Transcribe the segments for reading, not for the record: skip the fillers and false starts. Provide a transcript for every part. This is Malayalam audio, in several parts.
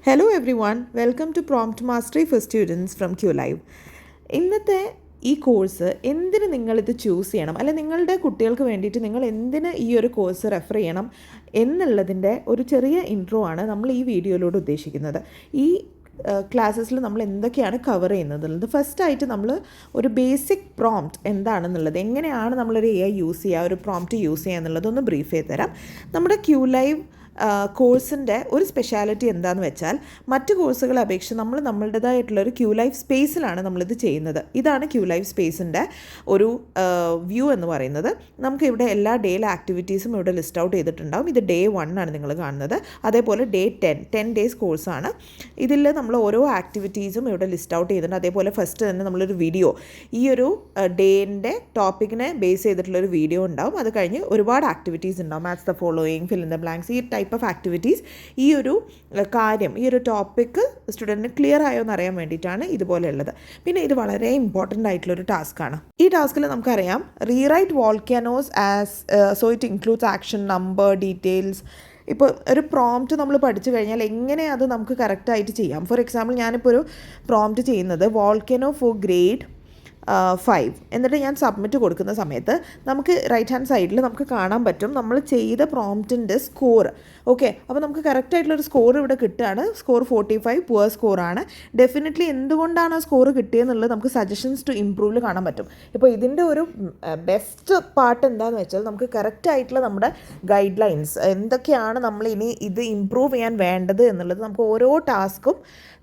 Hello everyone, welcome to Prompt Mastery for Students from QLive. ഇന്നത്തെ ഈ കോഴ്സ് എന്തിന് നിങ്ങളിത് ചൂസ് ചെയ്യണം, അല്ലെങ്കിൽ നിങ്ങളുടെ കുട്ടികൾക്ക് വേണ്ടിയിട്ട് നിങ്ങൾ എന്തിന് ഈ ഒരു കോഴ്സ് റെഫർ ചെയ്യണം എന്നുള്ളതിൻ്റെ ഒരു ചെറിയ ഇൻട്രോ ആണ് നമ്മൾ ഈ വീഡിയോയിലൂടെ ഉദ്ദേശിക്കുന്നത്. ഈ ക്ലാസ്സസിൽ നമ്മൾ എന്തൊക്കെയാണ് കവർ ചെയ്യുന്നത്. ഫസ്റ്റായിട്ട് നമ്മൾ ഒരു ബേസിക് പ്രോംപ്റ്റ് എന്താണെന്നുള്ളത്, എങ്ങനെയാണ് നമ്മളൊരു AI യൂസ് ചെയ്യുക, ഒരു പ്രോംപ്റ്റ് യൂസ് ചെയ്യുക എന്നുള്ളതൊന്ന് ബ്രീഫ് ചെയ്ത് തരാം. നമ്മുടെ QLive കോഴ്സിൻ്റെ ഒരു സ്പെഷ്യാലിറ്റി എന്താണെന്ന് വെച്ചാൽ, മറ്റ് കോഴ്സുകളെ അപേക്ഷിച്ച് നമ്മൾ നമ്മളുടേതായിട്ടുള്ളൊരു QLive സ്പേസിലാണ് നമ്മളിത് ചെയ്യുന്നത്. ഇതാണ് QLive സ്പേസിൻ്റെ ഒരു വ്യൂ എന്ന് പറയുന്നത്. നമുക്കിവിടെ എല്ലാ ഡേയിലെ ആക്ടിവിറ്റീസും ഇവിടെ ലിസ്റ്റ് ഔട്ട് ചെയ്തിട്ടുണ്ടാകും. ഇത് Day 1 ആണ് നിങ്ങൾ കാണുന്നത്. അതേപോലെ Day 10 ഡേയ്സ് കോഴ്സാണ്. ഇതിൽ നമ്മൾ ഓരോ ആക്ടിവിറ്റീസും ഇവിടെ ലിസ്റ്റ് ഔട്ട് ചെയ്തിട്ടുണ്ട്. അതേപോലെ ഫസ്റ്റ് തന്നെ നമ്മളൊരു വീഡിയോ, ഈ ഒരു ഡേയിൻ്റെ ടോപ്പിക്കിനെ ബേസ് ചെയ്തിട്ടുള്ളൊരു വീഡിയോ ഉണ്ടാവും. അത് കഴിഞ്ഞ് ഒരുപാട് ആക്ടിവിറ്റീസ് ഉണ്ടാവും. Match the following, fill in the blanks, ഈ ടൈപ്പ് ഓഫ് ആക്ടിവിറ്റീസ്. ഈ ഒരു കാര്യം, ഈ ഒരു ടോപ്പിക്ക് സ്റ്റുഡൻറ്റിന് ക്ലിയർ ആയോ എന്ന് അറിയാൻ വേണ്ടിയിട്ടാണ് ഇതുപോലെയുള്ളത്. പിന്നെ ഇത് വളരെ ഇമ്പോർട്ടൻ്റ് ആയിട്ടുള്ളൊരു ടാസ്ക്കാണ്. ഈ ടാസ്കിൽ നമുക്കറിയാം, rewrite volcanoes as so it includes action, number, details. ഇപ്പോൾ ഒരു പ്രോംപ്റ്റ് നമ്മൾ പഠിച്ചു കഴിഞ്ഞാൽ എങ്ങനെ അത് നമുക്ക് കറക്റ്റായിട്ട് ചെയ്യാം. ഫോർ എക്സാമ്പിൾ, ഞാനിപ്പോൾ ഒരു പ്രോംപ്റ്റ് ചെയ്യുന്നത് വോൾക്കാനോ ഫോർ ഗ്രേഡ് 5, എന്നിട്ട് ഞാൻ സബ്മിറ്റ് കൊടുക്കുന്ന സമയത്ത് നമുക്ക് റൈറ്റ് ഹാൻഡ് സൈഡിൽ നമുക്ക് കാണാൻ പറ്റും നമ്മൾ ചെയ്ത പ്രോംപ്റ്റിൻ്റെ സ്കോർ. ഓക്കെ, അപ്പോൾ നമുക്ക് കറക്റ്റായിട്ടുള്ളൊരു സ്കോർ ഇവിടെ കിട്ടുകയാണ്. Score 45, poor സ്കോറാണ്. ഡെഫിനറ്റ്ലി എന്തുകൊണ്ടാണ് ആ സ്കോർ കിട്ടിയെന്നുള്ളത് നമുക്ക് സജഷൻസ് ടു ഇംപ്രൂവിൽ കാണാൻ പറ്റും. ഇപ്പോൾ ഇതിൻ്റെ ഒരു ബെസ്റ്റ് പാർട്ട് എന്താണെന്ന് വെച്ചാൽ, നമുക്ക് കറക്റ്റായിട്ടുള്ള നമ്മുടെ ഗൈഡ് ലൈൻസ് എന്തൊക്കെയാണ് നമ്മൾ ഇനി ഇത് ഇംപ്രൂവ് ചെയ്യാൻ വേണ്ടത് എന്നുള്ളത് നമുക്ക് ഓരോ ടാസ്ക്കും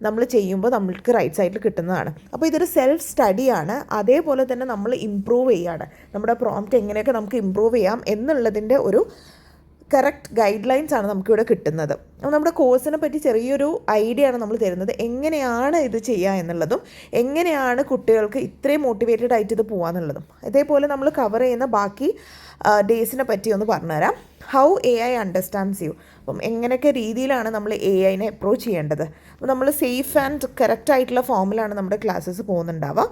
നമ്മൾ ചെയ്യുമ്പോൾ നമ്മൾക്ക് റൈറ്റ് സൈഡിൽ കിട്ടുന്നതാണ്. അപ്പോൾ ഇതൊരു സെൽഫ് സ്റ്റഡിയാണ്. അതേപോലെ തന്നെ നമ്മൾ ഇംപ്രൂവ് ചെയ്യുകയാണ്. നമ്മുടെ പ്രോംപ്റ്റ് എങ്ങനെയൊക്കെ നമുക്ക് ഇംപ്രൂവ് ചെയ്യാം എന്നുള്ളതിൻ്റെ ഒരു കറക്റ്റ് ഗൈഡ് ലൈൻസ് ആണ് നമുക്കിവിടെ കിട്ടുന്നത്. അപ്പോൾ നമ്മുടെ കോഴ്സിനെ പറ്റി ചെറിയൊരു ഐഡിയ ആണ് നമ്മൾ തരുന്നത്. എങ്ങനെയാണ് ഇത് ചെയ്യുക എന്നുള്ളതും, എങ്ങനെയാണ് കുട്ടികൾക്ക് ഇത്രയും മോട്ടിവേറ്റഡ് ആയിട്ട് ഇത് പോകാമെന്നുള്ളതും. അതേപോലെ നമ്മൾ കവർ ചെയ്യുന്ന ബാക്കി ഡേയ്സിനെ പറ്റി ഒന്ന് പറഞ്ഞുതരാം. How AI understands you. അപ്പം എങ്ങനെയൊക്കെ രീതിയിലാണ് നമ്മൾ AIനെ അപ്രോച്ച് ചെയ്യേണ്ടത്. അപ്പോൾ നമ്മൾ സേഫ് ആൻഡ് കറക്റ്റ് ആയിട്ടുള്ള ഫോമിലാണ് നമ്മുടെ ക്ലാസ്സസ് പോകുന്നുണ്ടാവുക.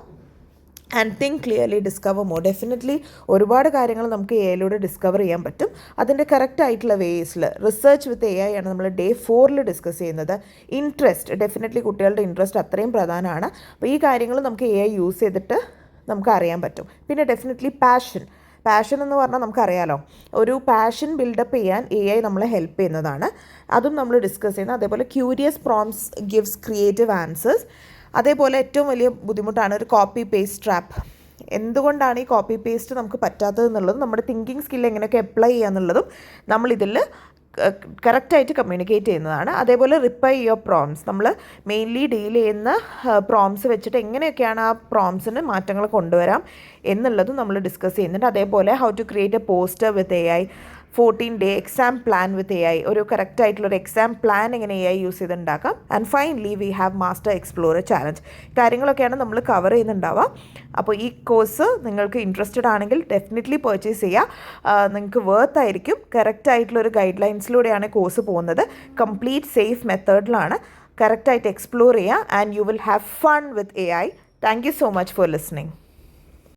And think clearly, discover more. Definitely ഒരുപാട് കാര്യങ്ങൾ നമുക്ക് AIയിലൂടെ ഡിസ്കവർ ചെയ്യാൻ പറ്റും. അതിൻ്റെ കറക്റ്റ് ആയിട്ടുള്ള വേസിൽ റിസർച്ച് വിത്ത് AI ആണ് നമ്മൾ Day 4 ഡിസ്കസ് ചെയ്യുന്നത്. ഇൻട്രസ്റ്റ്, ഡെഫിനറ്റ്ലി കുട്ടികളുടെ ഇൻട്രസ്റ്റ് അത്രയും പ്രധാനമാണ്. അപ്പോൾ ഈ കാര്യങ്ങൾ നമുക്ക് AI യൂസ് ചെയ്തിട്ട് നമുക്ക് അറിയാൻ പറ്റും. പിന്നെ ഡെഫിനറ്റ്ലി പാഷൻ എന്ന് പറഞ്ഞാൽ നമുക്കറിയാലോ, ഒരു പാഷൻ ബിൽഡപ്പ് ചെയ്യാൻ AI നമ്മളെ ഹെൽപ്പ് ചെയ്യുന്നതാണ്. അതും നമ്മൾ ഡിസ്കസ് ചെയ്യുന്നത്. അതേപോലെ ക്യൂരിയസ് പ്രോംപ്റ്റ്സ് ഗിവ്സ് ക്രിയേറ്റീവ് ആൻസേഴ്സ്. അതേപോലെ ഏറ്റവും വലിയ ബുദ്ധിമുട്ടാണ് ഒരു കോപ്പി പേസ്റ്റ് ട്രാപ്പ്. എന്തുകൊണ്ടാണ് ഈ കോപ്പി പേസ്റ്റ് നമുക്ക് പറ്റാത്തത് എന്നുള്ളതും, നമ്മുടെ തിങ്കിങ് സ്കിൽ എങ്ങനെയൊക്കെ അപ്ലൈ ചെയ്യുക എന്നുള്ളതും നമ്മളിതിൽ കറക്റ്റായിട്ട് കമ്മ്യൂണിക്കേറ്റ് ചെയ്യുന്നതാണ്. അതേപോലെ റിപ്പൈ യുവർ പ്രോംപ്റ്റ്സ്, നമ്മൾ മെയിൻലി ഡീൽ ചെയ്യുന്ന പ്രോംപ്റ്റ്സ് വെച്ചിട്ട് എങ്ങനെയൊക്കെയാണ് ആ പ്രോംപ്റ്റ്സിന് മാറ്റങ്ങൾ കൊണ്ടുവരാം എന്നുള്ളതും നമ്മൾ ഡിസ്കസ് ചെയ്യുന്നുണ്ട്. അതേപോലെ how to create a poster with AI, 14-day exam plan with AI, ഒരു കറക്റ്റ് ആയിട്ടുള്ളൊരു എക്സാം പ്ലാൻ എങ്ങനെ AI യൂസ് ചെയ്തുണ്ടാക്കാം. And finally we have master explorer challenge. കാര്യങ്ങളൊക്കെയാണ് നമ്മൾ കവർ ചെയ്യുന്നുണ്ടാവുക. അപ്പോൾ ഈ കോഴ്സ് നിങ്ങൾക്ക് ഇൻട്രസ്റ്റഡ് ആണെങ്കിൽ ഡെഫിനറ്റ്ലി പർച്ചേസ് ചെയ്യുക. നിങ്ങൾക്ക് വർത്ത് ആയിരിക്കും. കറക്റ്റ് ആയിട്ടുള്ളൊരു ഗൈഡ് ലൈൻസിലൂടെയാണ് കോഴ്സ് പോകുന്നത്. കംപ്ലീറ്റ് സേഫ് മെത്തേഡിലാണ്. കറക്റ്റായിട്ട് എക്സ്പ്ലോർ ചെയ്യുക. And you will have fun with AI. Thank you so much for listening.